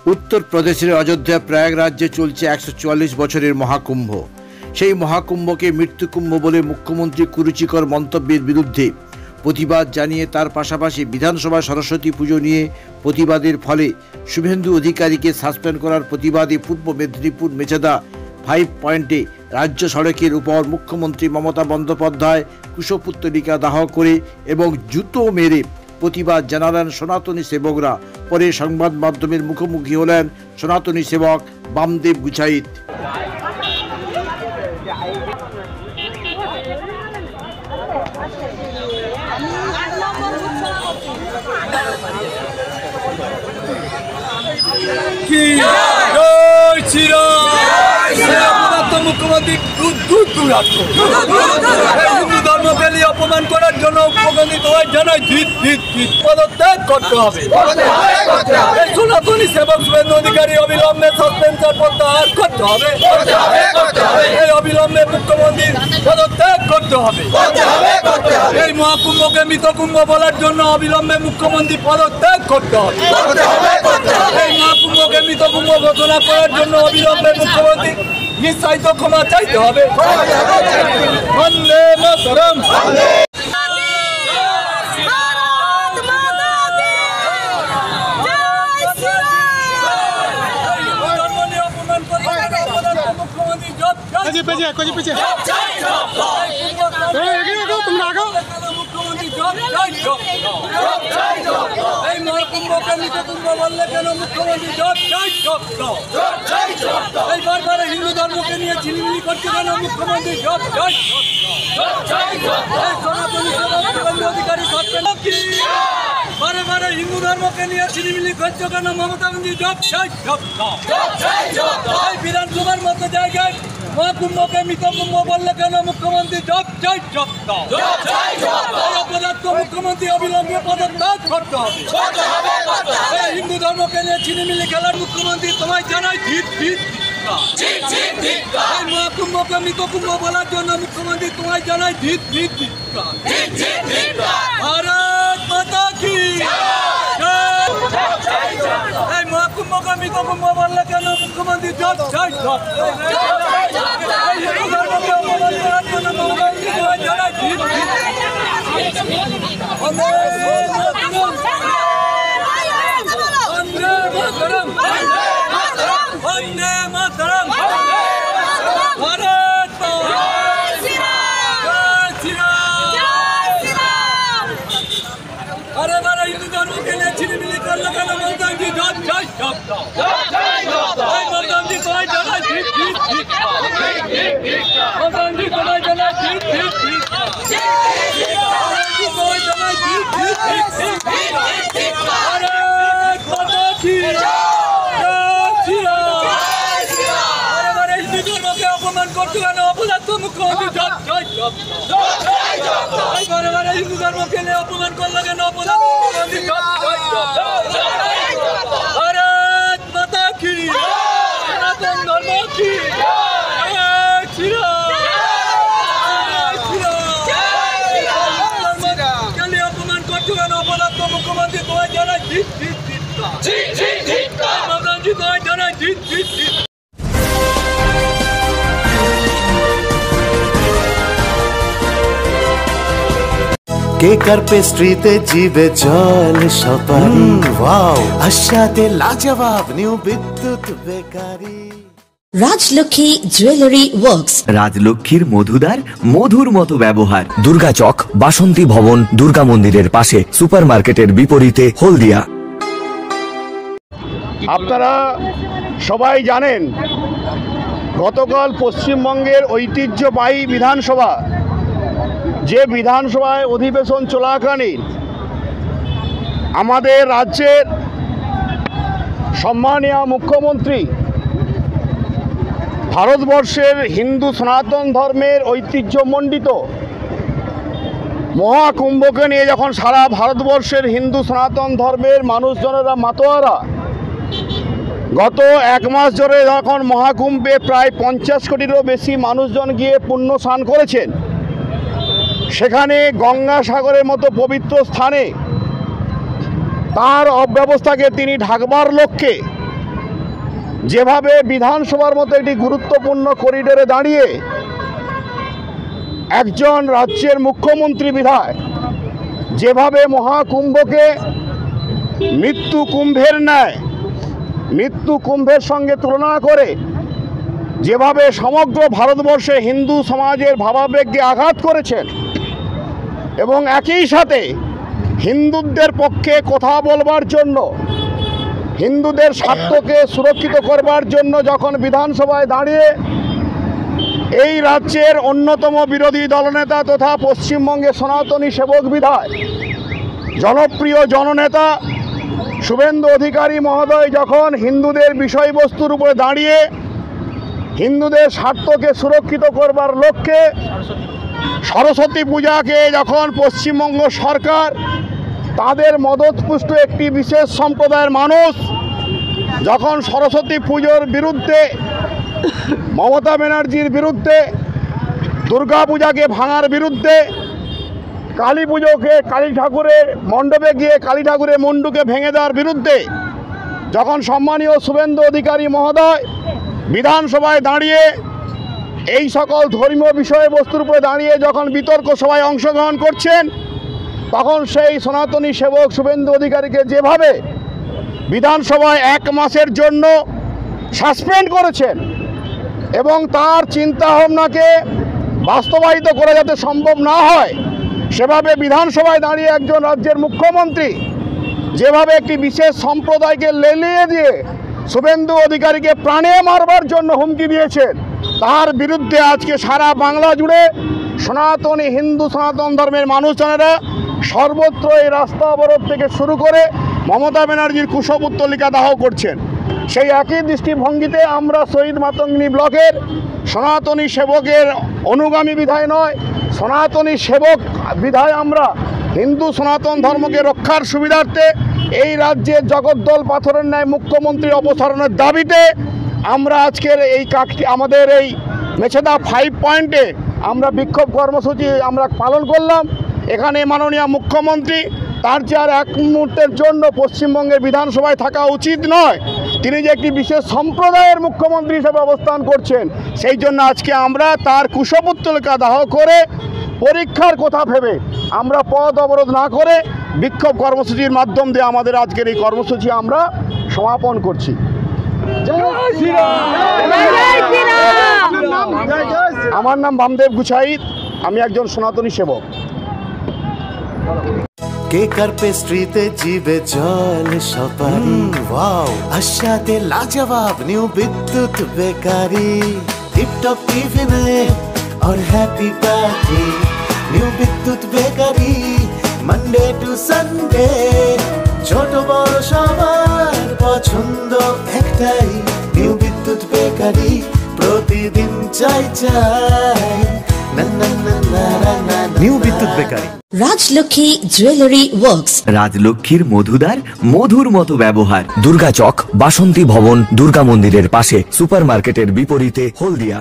উত্তরপ্রদেশের অযোধ্যা প্রয়াগরাজ্যে চলছে 144 বছরের মহাকুম্ভ। সেই মহাকুম্ভকে মৃত্যুকুম্ভ বলে মুখ্যমন্ত্রী কুরুচিকর মন্তব্যের বিরুদ্ধে প্রতিবাদ জানিয়ে তার পাশাপাশি বিধানসভা সরস্বতী পুজো নিয়ে প্রতিবাদের ফলে শুভেন্দু অধিকারীকে সাসপেন্ড করার প্রতিবাদে পূর্ব মেদিনীপুর মেচেদা 5 পয়েন্টে রাজ্য সড়কের উপর মুখ্যমন্ত্রী মমতা বন্দ্যোপাধ্যায় কুশপুত্তলিকা দাহ করে এবং জুতো মেরে প্রতিবাদ জানালেন সনাতনী সেবকরা। পরে সংবাদ মাধ্যমের মুখোমুখি হলেন সনাতনী সেবক বামদেব গুছাইত। মুখ্যমন্ত্রী হিন্দু ধর্মকে নিয়ে অপমান করার জন্য মুখ্যমন্ত্রী তোমায় জানাই পদত্যাগ করতে হবে। সনাতনী সেবক শুভেন্দু অধিকারী অবিলম্বে সাসপেন্সার প্রত্যাহার করতে হবে। এই অবিলম্বে মুখ্যমন্ত্রীর পদত্যাগ করতে হবে। এই মহাকুম্ভকে মৃতকুম্ভ বলার জন্য অবিলম্বে মুখ্যমন্ত্রী পদত্যাগ করতে হবে। এই মহাকুম্ভকে মৃতকুম্ভ ঘোষণা করার জন্য অবিলম্বে মুখ্যমন্ত্রী নিশ্চিত ক্ষমা চাইতে হবে। বন্দে মাতরম। এই মহাকুম্ভকে মৃতকুম্ভ বললে কেন মুখ্যমন্ত্রী এই বারবার হিন্দু ধর্মকে নিয়ে ঝিলিমিলি করছে কেন মুখ্যমন্ত্রী অধিকারী বারে বারে হিন্দু ধর্মকে নিয়ে ঝিলিমিলি করছে কেন মমতা বন্দ্যোপাধ্যায় এই বিধানসভার মতো জায়গায় মহাকুম্ভকে মৃতকুম্ভ বললে কেন মুখ্যমন্ত্রী অপদার্থ মুখ্যমন্ত্রী অবিলম্বে পদত্যাগ করতে হবে। হিন্দু ধর্মকে নিয়ে ছিনিমিলি খেলার মুখ্যমন্ত্রী তোমায় জানাই মহাকুম্ভকে মৃতকুম্ভ বলার জন্য মুখ্যমন্ত্রী তোমায় জানাই ভারত মাতা কি। এই মহাকুম্ভকে মৃতকুম্ভ বললে কেন মুখ্যমন্ত্রী অপমান করতে অপদার্থ মুখ্যমন্ত্রী হিন্দু ধর্মকে নিয়ে অপমান করলে কেন অপদার্থ মুখ্যমন্ত্রী ভারত মাতা কি সনাতন ধর্ম কি অপমান করছো কেন অপদার্থ মুখ্যমন্ত্রী তোমায় জানাই তোমায় জানাই কেকার পেস্ট্রিতে জিবে জল সপারি ওয়াও আশাতে লাজবাব নিউ বিদ্যুৎ বেকারি। রাজলক্ষ্মী জুয়েলারি ওয়ার্কস, রাজলক্ষ্মীর মধুদার মধুর মতো ব্যবহার। দুর্গা চক, বাসন্তী ভবন, দুর্গা মন্দিরের পাশে, সুপার মার্কেটের বিপরীতে, হলদিয়া। আপনারা সবাই জানেন গতকাল পশ্চিমবঙ্গের ঐতিহ্যবাহী বিধানসভা যে বিধানসভায় অধিবেশন চলাকালীন আমাদের রাজ্যের সম্মানীয় মুখ্যমন্ত্রী ভারতবর্ষের হিন্দু সনাতন ধর্মের ঐতিহ্যমণ্ডিত মহাকুম্ভকে নিয়ে যখন সারা ভারতবর্ষের হিন্দু সনাতন ধর্মের মানুষজনেরা মাতোয়ারা গত এক মাস ধরে যখন মহাকুম্ভে প্রায় 50 কোটিরও বেশি মানুষজন গিয়ে পুণ্য স্নান করেছেন, সেখানে গঙ্গাসাগরের মতো পবিত্র স্থানে তার অব্যবস্থাকে তিনি ঢাকবার লক্ষ্যে যেভাবে বিধানসভার মতো একটি গুরুত্বপূর্ণ করিডোরে দাঁড়িয়ে একজন রাজ্যের মুখ্যমন্ত্রী বিধায় যেভাবে মহাকুম্ভকে মৃত্যু কুম্ভের ন্যায় মৃত্যু কুম্ভের সঙ্গে তুলনা করে যেভাবে সমগ্র ভারতবর্ষে হিন্দু সমাজের ভাবাবেগকে আঘাত করেছেন এবং একই সাথে হিন্দুদের পক্ষে কথা বলবার জন্য হিন্দুদের স্বার্থকে সুরক্ষিত করবার জন্য যখন বিধানসভায় দাঁড়িয়ে এই রাজ্যের অন্যতম বিরোধী দলনেতা তথা পশ্চিমবঙ্গের সনাতনী সেবক বিধায় জনপ্রিয় জননেতা শুভেন্দু অধিকারী মহোদয় যখন হিন্দুদের বিষয়বস্তুর উপরে দাঁড়িয়ে হিন্দুদের স্বার্থকে সুরক্ষিত করবার লক্ষ্যে সরস্বতী পূজাকে যখন পশ্চিমবঙ্গ সরকার তাদের মদতপুষ্ট একটি বিশেষ সম্প্রদায়ের মানুষ যখন সরস্বতী পুজোর বিরুদ্ধে মমতা ব্যানার্জির বিরুদ্ধে দুর্গা পূজাকে ভাঙার বিরুদ্ধে কালী পুজোকে কালী ঠাকুরের মণ্ডপে গিয়ে কালী ঠাকুরের মুন্ডুকে ভেঙে দেওয়ার বিরুদ্ধে যখন সম্মানীয় শুভেন্দু অধিকারী মহোদয় বিধানসভায় দাঁড়িয়ে এই সকল ধর্মীয় বিষয়বস্তুর উপরে দাঁড়িয়ে যখন বিতর্ক সভায় অংশগ্রহণ করছেন তখন সেই সনাতনী সেবক শুভেন্দু অধিকারীকে যেভাবে বিধানসভায় 1 মাসের জন্য সাসপেন্ড করেছেন এবং তার চিন্তাভাবনাকে বাস্তবায়িত করা যাতে সম্ভব না হয় সেভাবে বিধানসভায় দাঁড়িয়ে একজন রাজ্যের মুখ্যমন্ত্রী যেভাবে একটি বিশেষ সম্প্রদায়কে লেলিয়ে দিয়ে শুভেন্দু অধিকারীকে প্রাণে মারবার জন্য হুমকি দিয়েছেন তার বিরুদ্ধে আজকে সারা বাংলা জুড়ে সনাতনী হিন্দু সনাতন ধর্মের মানুষজনেরা সর্বত্র এই রাস্তা অবরোধ থেকে শুরু করে মমতা ব্যানার্জির কুশপুত্তলিকা দাহ করছেন। সেই একই দৃষ্টিভঙ্গিতে আমরা শহীদ মাতঙ্গিনী ব্লকের সনাতনী সেবকের অনুগামী বিধায় নয়, সনাতনী সেবক বিধায় আমরা হিন্দু সনাতন ধর্মকে রক্ষার সুবিধার্থে এই রাজ্যের জগদ্দল পাথরের ন্যায় মুখ্যমন্ত্রীর অপসারণের দাবিতে আমরা আজকের এই আমাদের এই মেছেদা 5 পয়েন্টে আমরা বিক্ষোভ কর্মসূচি আমরা পালন করলাম। এখানে মাননীয় মুখ্যমন্ত্রী তার যে আর 1 মুহূর্তের জন্য পশ্চিমবঙ্গের বিধানসভায় থাকা উচিত নয়, তিনি যে একটি বিশেষ সম্প্রদায়ের মুখ্যমন্ত্রী হিসেবে অবস্থান করছেন, সেই জন্য আজকে আমরা তার কুশপুত্তলিকা দাহ করে পরীক্ষার কথা ভেবে আমরা পথ অবরোধ না করে বিক্ষোভ কর্মসূচির মাধ্যম দিয়ে আমাদের আজকের এই কর্মসূচি আমরা সমাপন করছি। আমার নাম বামদেব গুছাইত, আমি একজন সনাতনী সেবক। কেকার পেস্ট্রিতে জিবে জল সপারি ওয়াও আশাতে লাজবাব নিউ বিদ্যুৎ বেকারি টিপটপ টিফিনে और हैप्पी पार्टी নিউ বিদ্যুৎ বেকারি মানডে টু সানডে ছোট বড় সবার পছন্দ একটাই নিউ বিদ্যুৎ বেকারি প্রতিদিন চাই চাই না না না না না নিউ বিদ্যুৎ বেকারি। রাজলক্ষ্মী জুয়েলারি ওয়ার্কস, রাজলক্ষ্মীর মধুদার মধুর মতো ব্যবহার। দুর্গা চক, বাসন্তী ভবন, দুর্গা মন্দিরের পাশে, সুপারমার্কেটের বিপরীতে, হলদিয়া।